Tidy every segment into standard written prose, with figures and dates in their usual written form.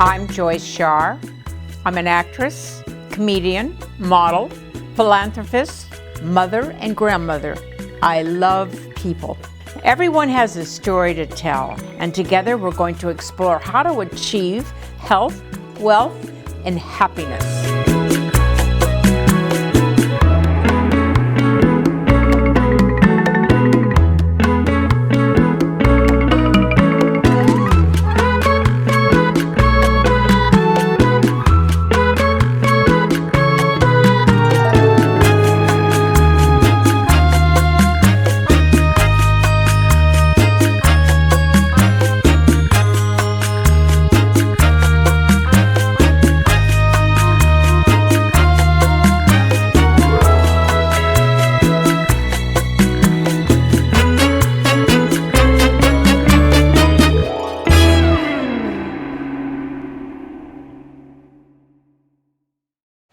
I'm Joyce Shaar. I'm an actress, comedian, model, philanthropist, mother, and grandmother. I love people. Everyone has a story to tell, and together we're going to explore how to achieve health, wealth, and happiness.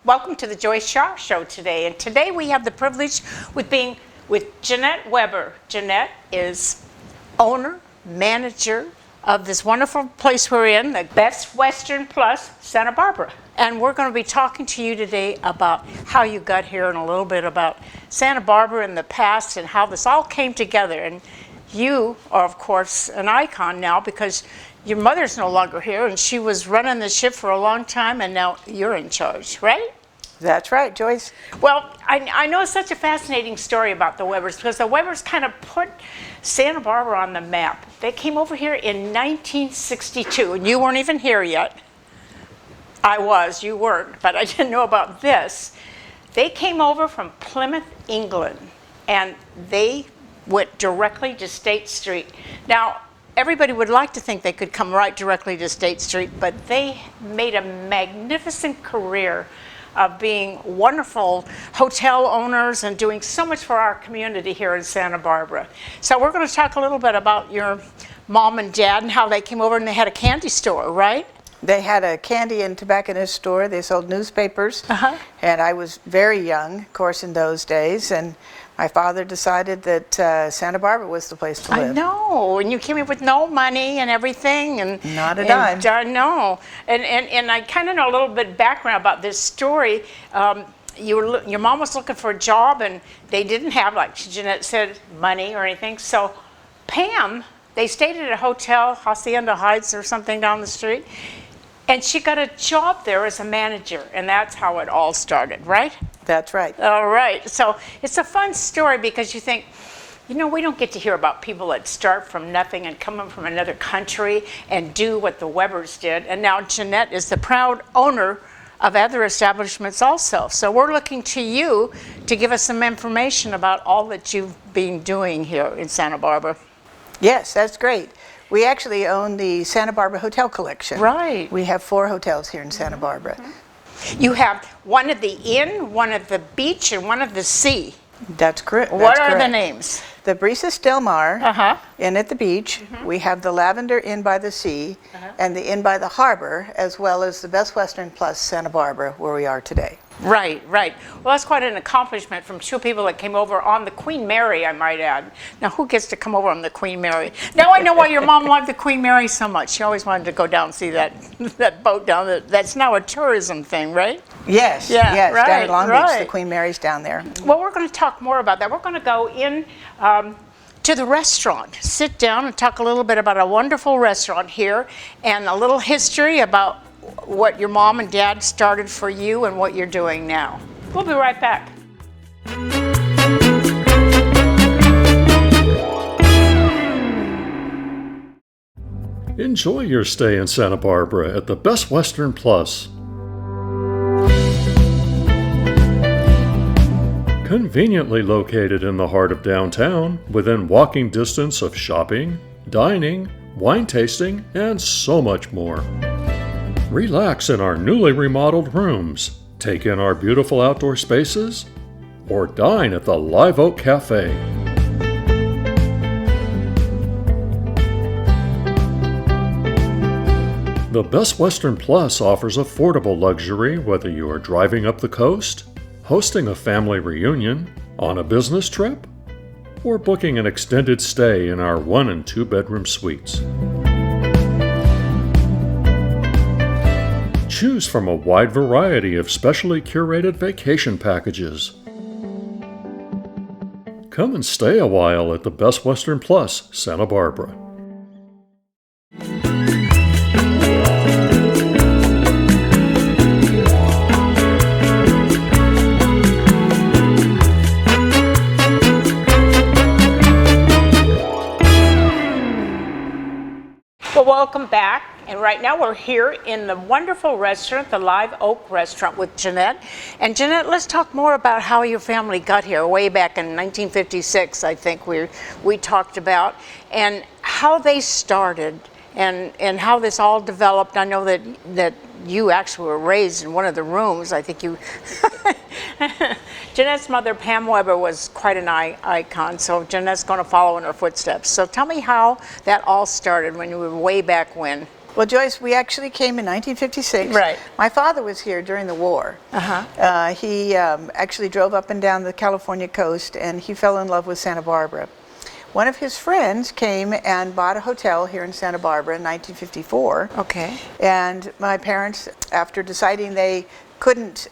Welcome to the Joyce Shaar Show today, and today we have the privilege with being with Jeanette Weber. Jeanette is owner, manager of this wonderful place we're in, the Best Western Plus, Santa Barbara. And we're going to be talking to you today about how you got here and a little bit about Santa Barbara in the past and how this all came together. And you are, of course, an icon now because your mother's no longer here, and she was running the ship for a long time, and now you're in charge, right? That's right, Joyce. Well, I know it's such a fascinating story about the Webers because the Webers kind of put Santa Barbara on the map. They came over here in 1962, and you weren't even here yet. I was, you weren't, but I didn't know about this. They came over from Plymouth, England, and they went directly to State Street. Now, everybody would like to think they could come right directly to State Street, but they made a magnificent career of being wonderful hotel owners and doing so much for our community here in Santa Barbara. So we're going to talk a little bit about your mom and dad and how they came over and they had a candy store, right? They had a candy and tobacconist store. They sold newspapers. And I was very young, of course, in those days. And my father decided that Santa Barbara was the place to live. I know, and you came in with no money and everything, and not a dime. I know, and I kind of know a little bit background about this story. Your mom was looking for a job, and they didn't have, like Jeanette said, money or anything. So Pam, they stayed at a hotel, Hacienda Heights or something down the street, and she got a job there as a manager, and that's how it all started, right? That's right. All right. So it's a fun story because you think, you know, we don't get to hear about people that start from nothing and come from another country and do what the Webers did. And now Jeanette is the proud owner of other establishments also. So we're looking to you to give us some information about all that you've been doing here in Santa Barbara. Yes, that's great. We actually own the Santa Barbara Hotel Collection. Right. We have 4 hotels here in Santa Barbara. You have one at the inn, one at the beach, and one at the sea. That's correct. What are the names? The Brisas Del Mar, Inn at the beach. We have the Lavender Inn by the Sea, and the Inn by the Harbor, as well as the Best Western Plus Santa Barbara, where we are today. Right, right. Well, that's quite an accomplishment from 2 people that came over on the Queen Mary, I might add. Now, who gets to come over on the Queen Mary? Now I know why your mom loved the Queen Mary so much. She always wanted to go down and see that boat down there. That's now a tourism thing, right? Yes, Yeah, yes. right, Down at Long right. Beach, the Queen Mary's down there. Well, we're going to talk more about that. We're going to go in to the restaurant, sit down and talk a little bit about a wonderful restaurant here and a little history about what your mom and dad started for you and what you're doing now. We'll be right back. Enjoy your stay in Santa Barbara at the Best Western Plus. Conveniently located in the heart of downtown, within walking distance of shopping, dining, wine tasting, and so much more. Relax in our newly remodeled rooms, take in our beautiful outdoor spaces, or dine at the Live Oak Cafe. The Best Western Plus offers affordable luxury whether you are driving up the coast, hosting a family reunion, on a business trip, or booking an extended stay in our 1- and 2-bedroom suites. choose from a wide variety of specially curated vacation packages. Come and stay a while at the Best Western Plus, Santa Barbara. Well, welcome back. And right now we're here in the wonderful restaurant, the Live Oak Restaurant with Jeanette. And Jeanette, let's talk more about how your family got here way back in 1956, I think we talked about, and how they started and how this all developed. I know that you actually were raised in one of the rooms. I think you... Jeanette's mother, Pam Weber, was quite an icon, so Jeanette's going to follow in her footsteps. So tell me how that all started when you were way back when. Well, Joyce, we actually came in 1956. Right. My father was here during the war. He actually drove up and down the California coast, and he fell in love with Santa Barbara. One of his friends came and bought a hotel here in Santa Barbara in 1954. Okay. And my parents, after deciding they couldn't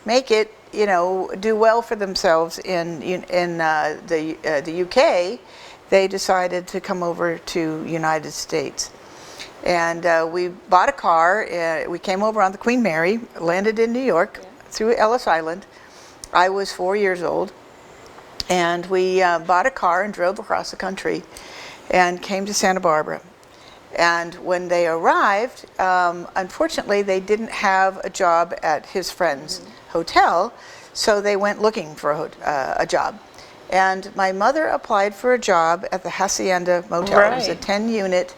make it, do well for themselves in the UK, they decided to come over to United States. And we bought a car. We came over on the Queen Mary, landed in New York through Ellis Island. I was 4 years old. And we bought a car and drove across the country and came to Santa Barbara. And when they arrived, unfortunately, they didn't have a job at his friend's hotel, so they went looking for a job. And my mother applied for a job at the Hacienda Motel. Right. It was a 10-unit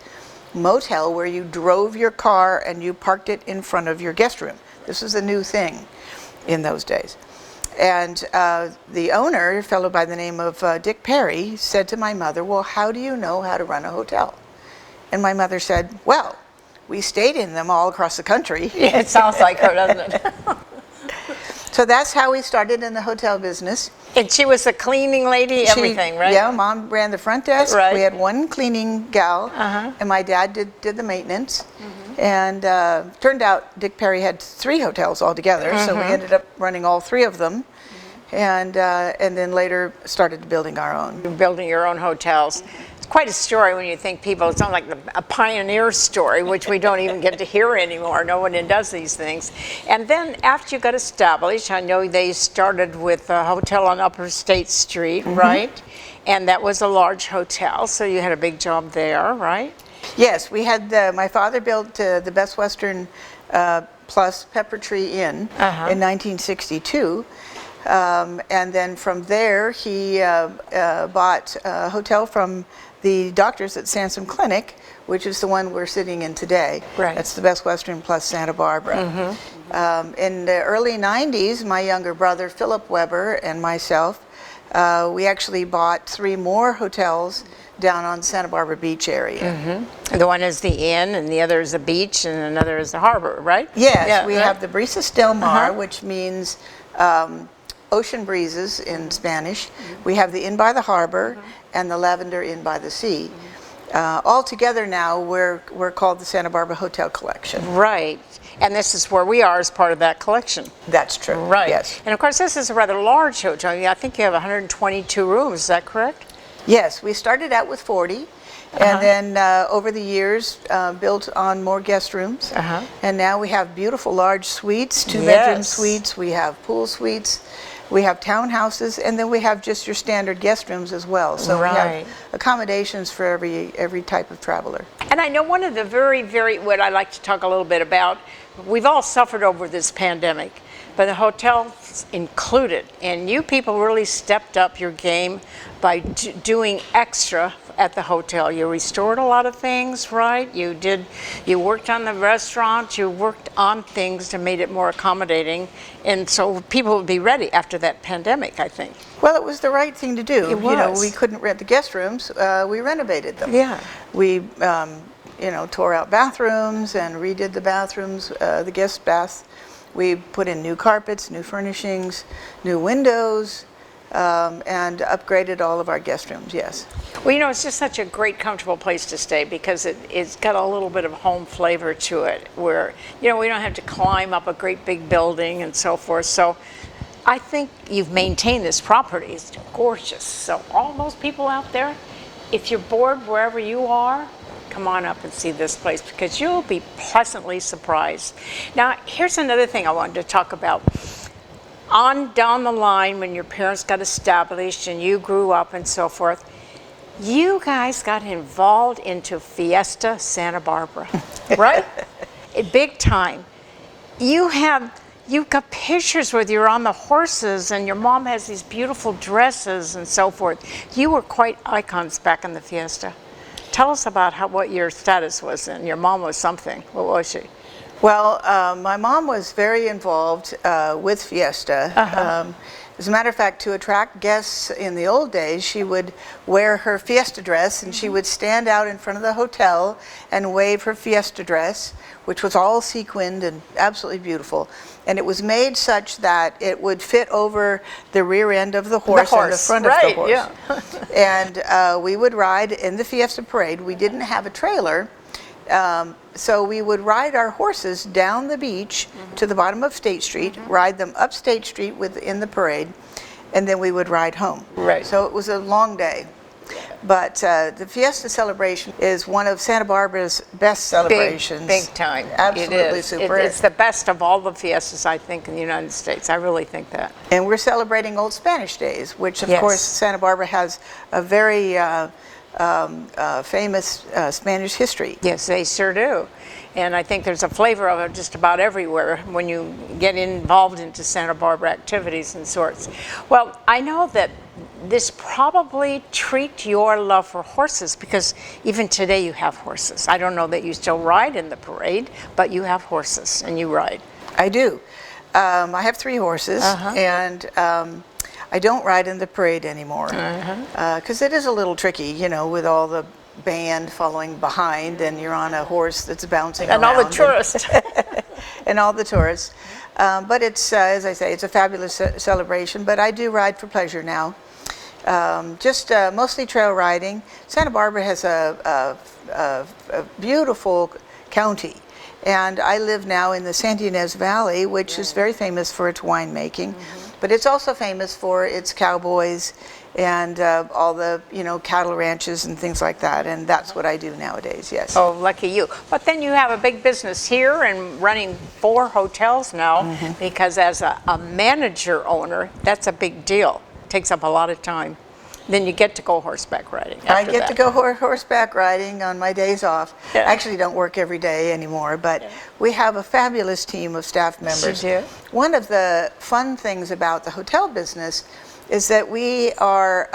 motel where you drove your car and you parked it in front of your guest room. This was a new thing in those days. And the owner, a fellow by the name of Dick Perry, said to my mother, well, how do you know how to run a hotel? And my mother said, well, we stayed in them all across the country. Yeah, it sounds like her, doesn't it? So that's how we started in the hotel business. And she was a cleaning lady, everything, right? Yeah, Mom ran the front desk. Right. We had one cleaning gal, and my dad did the maintenance. And turned out Dick Perry had 3 hotels altogether, so we ended up running all 3 of them. And then later started building our own. You're building your own hotels. It's quite a story when you think people, it sounds like a pioneer story, which we don't even get to hear anymore. No one does these things. And then after you got established, I know they started with a hotel on Upper State Street, right? And that was a large hotel, so you had a big job there, right? Yes, we had my father built the Best Western Plus Pepper Tree Inn in 1962. And then from there, he bought a hotel from the doctors at Sansom Clinic, which is the one we're sitting in today. Right. That's the Best Western Plus Santa Barbara. In the early 90s, my younger brother, Philip Weber, and myself, we actually bought 3 more hotels down on Santa Barbara Beach area. The one is the inn, and the other is the beach, and another is the harbor, right? Yes, Yeah, we right. have the Brisas del Mar, which means ocean breezes in Spanish. We have the Inn by the Harbor and the Lavender Inn by the Sea. All together now, we're called the Santa Barbara Hotel Collection. Right. And this is where we are as part of that collection. That's true. Right. Yes. And of course, this is a rather large hotel. I think you have 122 rooms, is that correct? Yes, we started out with 40. And then over the years, built on more guest rooms. And now we have beautiful large suites, 2-bedroom suites. We have pool suites. We have townhouses, and then we have just your standard guest rooms as well. So we have accommodations for every type of traveler. And I know one of the very, what I like to talk a little bit about, we've all suffered over this pandemic, but the hotels included. And you people really stepped up your game by doing extra at the hotel. You restored a lot of things, right? You worked on the restaurant, you worked on things to make it more accommodating, and so people would be ready after that pandemic, I think. Well, it was the right thing to do. It was. We couldn't rent the guest rooms, we renovated them. Yeah. We tore out bathrooms and redid the bathrooms, the guest baths. We put in new carpets, new furnishings, new windows. and upgraded all of our guest rooms, yes. Well, you know, it's just such a great, comfortable place to stay because it's got a little bit of home flavor to it where, you know, we don't have to climb up a great big building and so forth. So I think you've maintained this property. It's gorgeous. So all those people out there, if you're bored wherever you are, come on up and see this place because you'll be pleasantly surprised. Now, here's another thing I wanted to talk about. On down the line, when your parents got established and you grew up and so forth, you guys got involved into Fiesta Santa Barbara, right? Big time. You've got pictures where you're on the horses and your mom has these beautiful dresses and so forth. You were quite icons back in the Fiesta. Tell us about what your status was then. Your mom was something. What was she? Well, my mom was very involved with Fiesta. As a matter of fact, to attract guests in the old days, she would wear her Fiesta dress and she would stand out in front of the hotel and wave her Fiesta dress, which was all sequined and absolutely beautiful. And it was made such that it would fit over the rear end of the horse and the front of the horse. Yeah. And we would ride in the Fiesta parade. We didn't have a trailer. So we would ride our horses down the beach to the bottom of State Street, ride them up State Street within the parade, and then we would ride home. Right. So it was a long day. But the Fiesta celebration is one of Santa Barbara's best celebrations. Big time. Absolutely it is. super. It's the best of all the fiestas, I think, in the United States. I really think that. And we're celebrating Old Spanish Days, which of Yes. course Santa Barbara has a very famous Spanish history. Yes, they sure do. And I think there's a flavor of it just about everywhere when you get involved into Santa Barbara activities and sorts. Well, I know that this probably treat your love for horses because even today you have horses. I don't know that you still ride in the parade, but you have horses and you ride. I do. I have 3 horses, and I don't ride in the parade anymore because it is a little tricky, you know, with all the band following behind and you're on a horse that's bouncing And around. all the tourists. And all the tourists. But it's, as I say, it's a fabulous celebration, but I do ride for pleasure now. Just mostly trail riding. Santa Barbara has a beautiful county. And I live now in the Santa Ynez Valley, which is very famous for its winemaking. But it's also famous for its cowboys and all the, you know, cattle ranches and things like that. And that's what I do nowadays, yes. Oh, lucky you. But then you have a big business here and running 4 hotels now because as a manager owner, that's a big deal. It takes up a lot of time. Then you get to go horseback riding after I get that. to go horseback riding on my days off. Yeah. I actually don't work every day anymore, but we have a fabulous team of staff members. You do? One of the fun things about the hotel business is that we are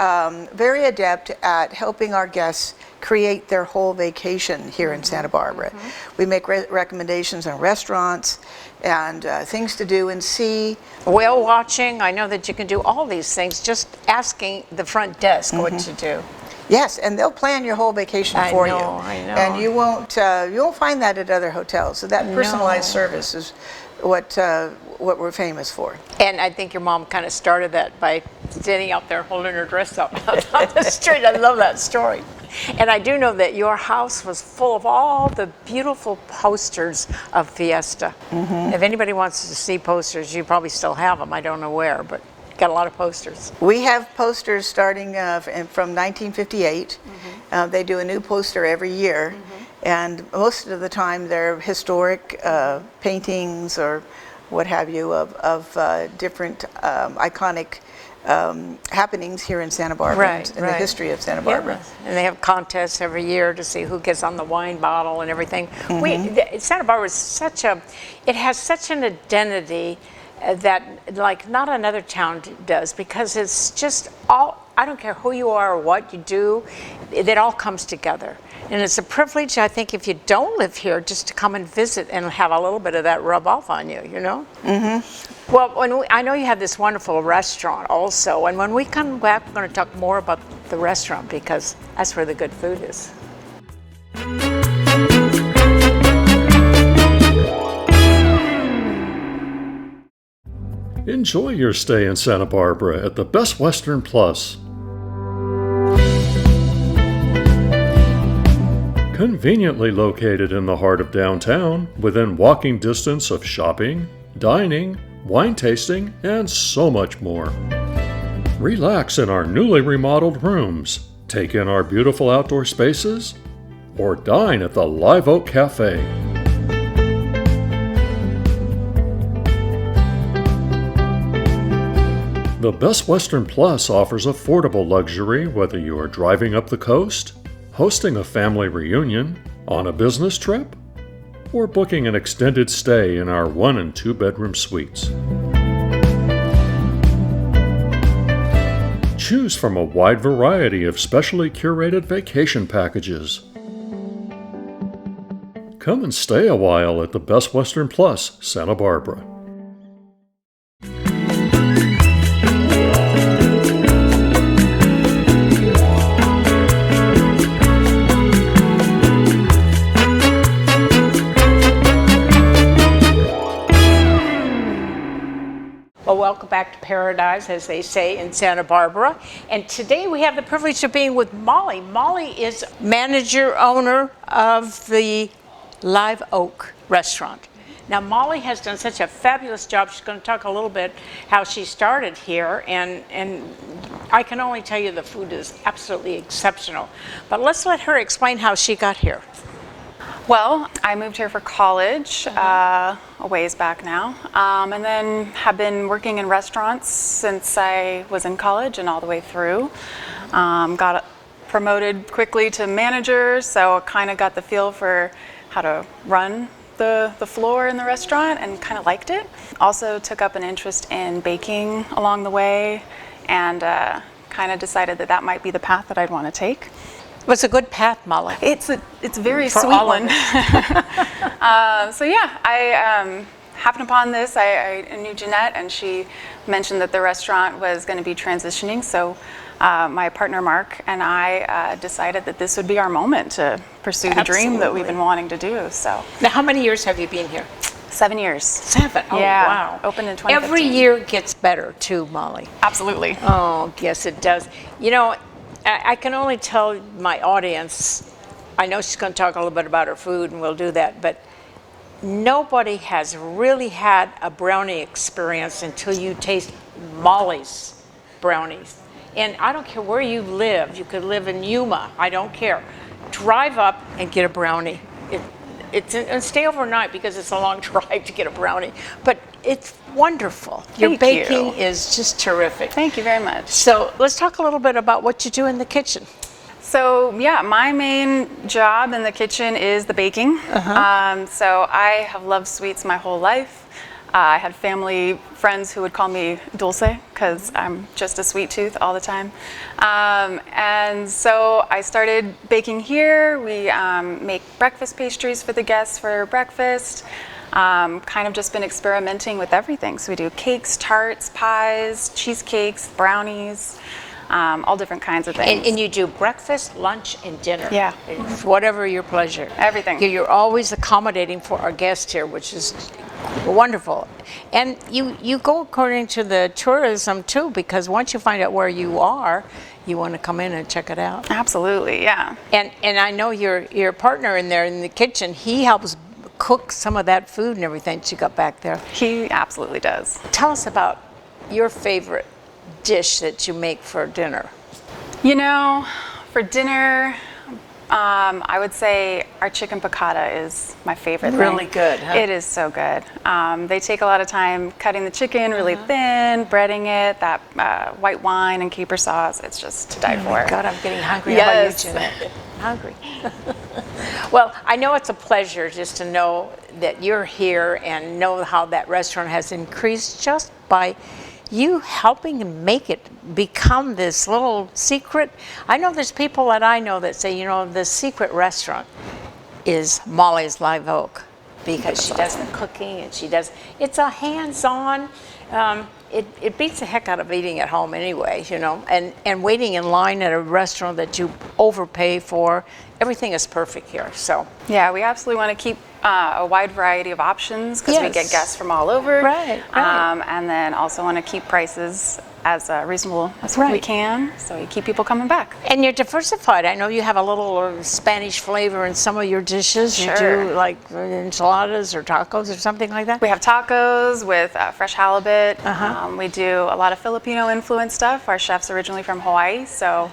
very adept at helping our guests create their whole vacation here in Santa Barbara. We make recommendations on restaurants and things to do and see. Whale watching, I know that you can do all these things, just asking the front desk what to do. Yes, and they'll plan your whole vacation for you. I know. And you won't find that at other hotels. So that personalized service is what we're famous for. And I think your mom kind of started that by standing out there holding her dress up on the street. I love that story. And I do know that your house was full of all the beautiful posters of Fiesta. If anybody wants to see posters, you probably still have them. I don't know where, but got a lot of posters. We have posters starting from 1958. They do a new poster every year. And most of the time they're historic paintings or what have you of different iconic happenings here in Santa Barbara in the history of Santa Barbara. Yes. And they have contests every year to see who gets on the wine bottle and everything. Santa Barbara is it has such an identity that like not another town does because it's just all, I don't care who you are or what you do, it all comes together. And it's a privilege, I think, if you don't live here, just to come and visit and have a little bit of that rub off on you, you know? Well, I know you have this wonderful restaurant also, and when we come back, we're going to talk more about the restaurant because that's where the good food is. Enjoy your stay in Santa Barbara at the Best Western Plus. Conveniently located in the heart of downtown, within walking distance of shopping, dining, wine tasting, and so much more. Relax in our newly remodeled rooms, take in our beautiful outdoor spaces, or dine at the Live Oak Cafe. The Best Western Plus offers affordable luxury whether you are driving up the coast, hosting a family reunion, on a business trip, or booking an extended stay in our 1- and 2-bedroom suites. Choose from a wide variety of specially curated vacation packages. Come and stay a while at the Best Western Plus, Santa Barbara. Well, welcome back to paradise, as they say in Santa Barbara. And today we have the privilege of being with Molly. Molly is manager, owner of the Live Oak restaurant. Now, Molly has done such a fabulous job. She's going to talk a little bit how she started here, and I can only tell you the food is absolutely exceptional. But let's let her explain how she got here. Well, I moved here for college a ways back now, and then have been working in restaurants since I was in college and all the way through. Got promoted quickly to manager, so I kind of got the feel for how to run the floor in the restaurant and kind of liked it. Also took up an interest in baking along the way, and kind of decided that that might be the path that I'd want to take. What's a good path, Molly? It's a very For sweet all of one. So yeah, I happened upon this. I knew Jeanette, and she mentioned that the restaurant was going to be transitioning. So my partner Mark and I decided that this would be our moment to pursue the dream that we've been wanting to do. So Now, how many years have you been here? 7 years. 7. Oh, Yeah, wow. opened in 2015. Every year gets better, too, Molly. Absolutely. Oh, yes, it does. You know, I can only tell my audience, I know she's going to talk a little bit about her food, and we'll do that, but nobody has really had a brownie experience until you taste Molly's brownies. And I don't care where you live. You could live in Yuma. I don't care. Drive up and get a brownie. And stay overnight because it's a long drive to get a brownie. But it's wonderful. Your Thank baking you. is just terrific. Thank you very much. So let's talk a little bit about what you do in the kitchen. So yeah, my main job in the kitchen is the baking. So I have loved sweets my whole life. I had family friends who would call me Dulce because I'm just a sweet tooth all the time. And so I started baking here. We make breakfast pastries for the guests for breakfast. Kind of just been experimenting with everything. So we do cakes, tarts, pies, cheesecakes, brownies, all different kinds of things. And you do breakfast, lunch, and dinner. Yeah. It's whatever your pleasure. Everything. You're always accommodating for our guests here, which is wonderful. And you go according to the tourism too, because once you find out where you are, you want to come in and check it out. Absolutely, yeah. And I know your partner in there in the kitchen, he helps cook some of that food and everything that you got back there. He absolutely does. Tell us about your favorite dish that you make for dinner. You know, for dinner, I would say our chicken piccata is my favorite thing. Really good, huh? It is so good. They take a lot of time cutting the chicken really thin, breading it, that white wine and caper sauce. It's just to die Oh for. my God, I'm getting hungry. Yes. How about you, Jeanette? Hungry. Well, I know it's a pleasure just to know that you're here and know how that restaurant has increased just by you helping make it become this little secret. I know there's people that I know that say, you know, the secret restaurant is Molly's Live Oak. because she does the cooking and it's a hands-on, it beats the heck out of eating at home anyway, and waiting in line at a restaurant that you overpay for. Everything is perfect here, so. Yeah, we absolutely want to keep a wide variety of options because we Yes. get guests from all over. Right. And then also want to keep prices as reasonable as we Right. can, so we keep people coming back. And you're diversified. I know you have a little Spanish flavor in some of your dishes. Sure. You do like enchiladas or tacos or something like that? We have tacos with fresh halibut. Uh-huh. We do a lot of Filipino influenced stuff. Our chef's originally from Hawaii, so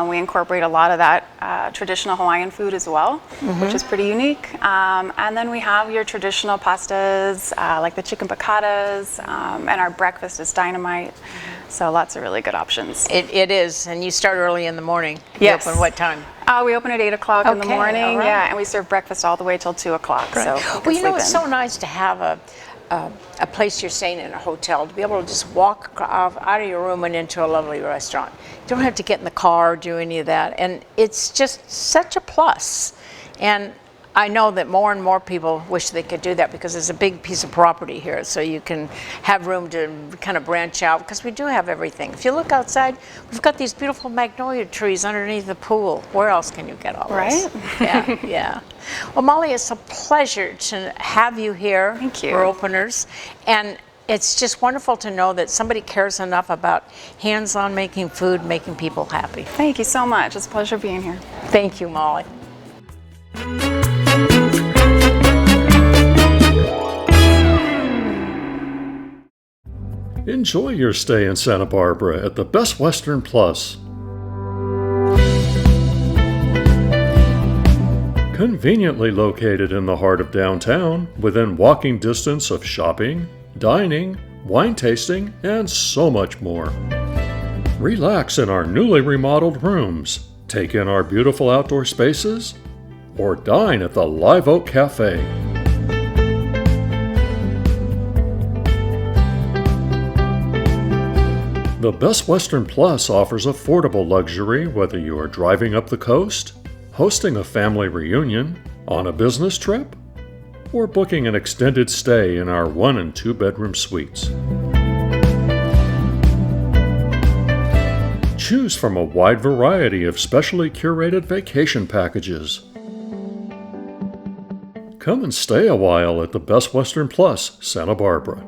we incorporate a lot of that traditional Hawaiian food as well, which is pretty unique. And then we have your traditional pastas, like the chicken picadas, and our breakfast is dynamite. So lots of really good options. It is, and you start early in the morning. Yes. You open what time? We open at 8 o'clock in the Okay, morning, all right. yeah, and we serve breakfast all the way till 2 o'clock. So you Well, can you know, sleep it's in. so nice to have a place you're staying in, a hotel, to be able to just walk out of your room and into a lovely restaurant. You don't have to get in the car or do any of that, and it's just such a plus. And I know that more and more people wish they could do that because it's a big piece of property here, so you can have room to kind of branch out because we do have everything. If you look outside, we've got these beautiful magnolia trees underneath the pool. Where else can you get all this? Right? Yeah, yeah. Well, Molly, it's a pleasure to have you here. Thank you. For openers, and it's just wonderful to know that somebody cares enough about hands-on making food, making people happy. Thank you so much. It's a pleasure being here. Thank you, Molly. Enjoy your stay in Santa Barbara at the Best Western Plus. Conveniently located in the heart of downtown, within walking distance of shopping, dining, wine tasting, and so much more. Relax in our newly remodeled rooms, take in our beautiful outdoor spaces, or dine at the Live Oak Cafe. The Best Western Plus offers affordable luxury whether you are driving up the coast, hosting a family reunion, on a business trip, or booking an extended stay in our 1 and 2 bedroom suites. Choose from a wide variety of specially curated vacation packages. Come and stay a while at the Best Western Plus, Santa Barbara.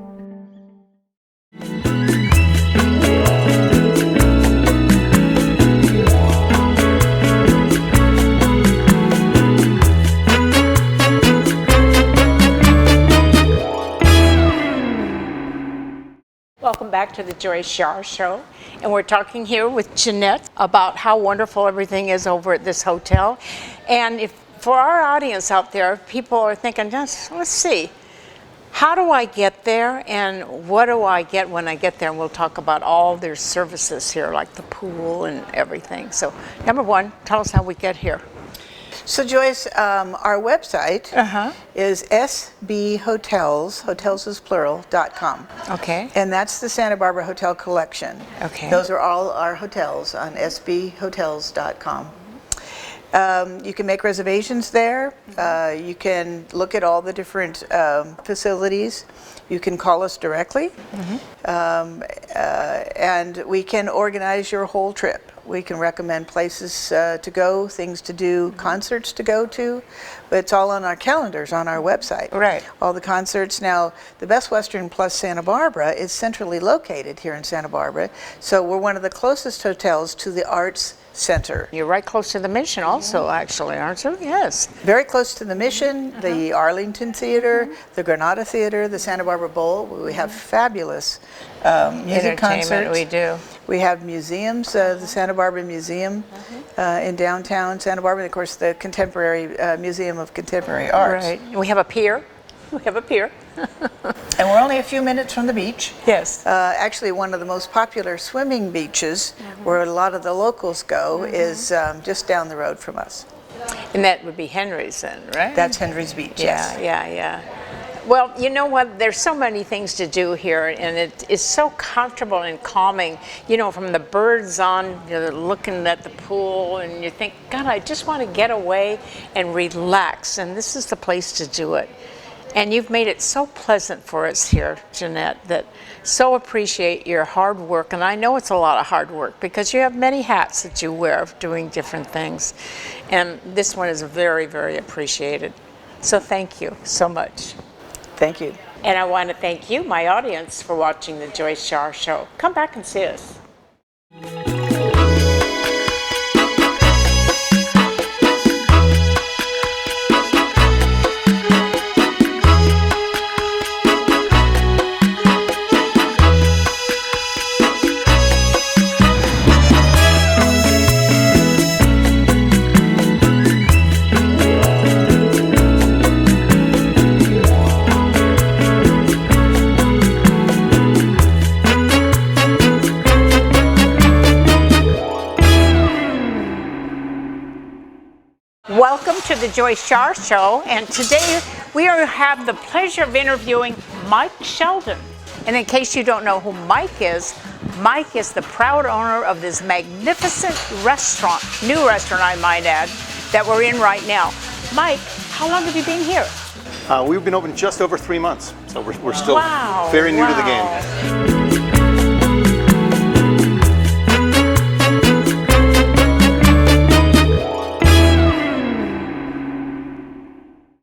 Welcome back to the Joyce Shaar Show, and we're talking here with Jeanette about how wonderful everything is over at this hotel. And if for our audience out there, people are thinking, just let's see, how do I get there, and what do I get when I get there? And we'll talk about all their services here, like the pool and everything. So, number one, tell us how we get here. So Joyce, our website is sbhotels, hotels is plural, .com. Okay. And that's the Santa Barbara Hotel Collection. Okay. Those are all our hotels on sbhotels.com. You can make reservations there. You can look at all the different facilities. You can call us directly. And we can organize your whole trip. We can recommend places to go, things to do, concerts to go to. But it's all on our calendars on our website. Right. All the concerts. Now, the Best Western Plus Santa Barbara is centrally located here in Santa Barbara. So we're one of the closest hotels to the Arts Center. You're right close to the Mission also, actually, aren't you? Yes. Very close to the Mission, the Arlington Theater, the Granada Theater, the Santa Barbara Bowl. We have fabulous music concerts. We do. We have museums, the Santa Barbara Museum in downtown Santa Barbara, and of course the Contemporary Museum of Contemporary Arts. Right. We have a pier. We have a pier. And we're only a few minutes from the beach. Yes. Actually, one of the most popular swimming beaches, where a lot of the locals go, is just down the road from us. And that would be Henry's then, right? That's Henry's Beach, yes. Yeah. Well, you know what? There's so many things to do here, and it is so comfortable and calming. You know, from the birds on, you're looking at the pool, and you think, God, I just want to get away and relax, and this is the place to do it. And you've made it so pleasant for us here, Jeanette, that so appreciate your hard work. And I know it's a lot of hard work because you have many hats that you wear doing different things. And this one is very, very appreciated. So thank you so much. Thank you. And I want to thank you, my audience, for watching the Joyce Shaar Show. Come back and see us. Welcome to the Joyce Shaar Show, and today we have the pleasure of interviewing Mike Sheldon. And in case you don't know who Mike is the proud owner of this magnificent restaurant, new restaurant I might add, that we're in right now. Mike, how long have you been here? We've been open just over 3 months, so we're still very new to the game.